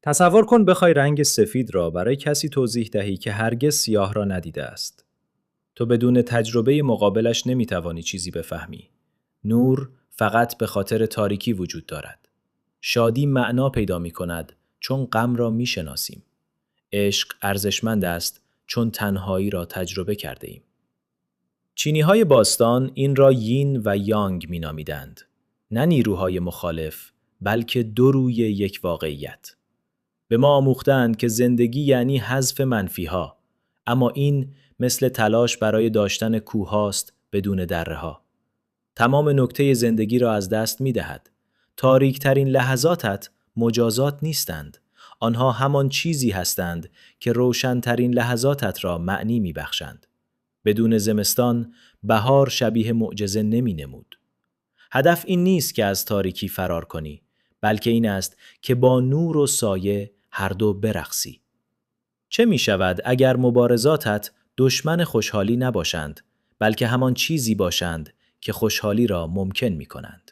تصور کن بخوای رنگ سفید را برای کسی توضیح دهی که هرگز سیاه را ندیده است. تو بدون تجربه مقابلش نمیتوانی چیزی بفهمی. نور فقط به خاطر تاریکی وجود دارد. شادی معنا پیدا می کند چون غم را می شناسیم. عشق ارزشمند است چون تنهایی را تجربه کرده ایم. چینی‌های باستان این را یین و یانگ می نامیدند. نه نیروهای مخالف، بلکه دو روی یک واقعیت. به ما آموختند که زندگی یعنی حذف منفی‌ها، اما این مثل تلاش برای داشتن کوه‌هاست بدون دره‌ها. تمام نکته زندگی را از دست می‌دهد. تاریک‌ترین لحظاتت مجازات نیستند. آنها همان چیزی هستند که روشن‌ترین لحظاتت را معنی می‌بخشند. بدون زمستان بهار شبیه معجزه نمی‌نمود. هدف این نیست که از تاریکی فرار کنی، بلکه این است که با نور و سایه هر دو برقصی. چه می شود اگر مبارزاتت دشمن خوشحالی نباشند، بلکه همان چیزی باشند که خوشحالی را ممکن می کنند؟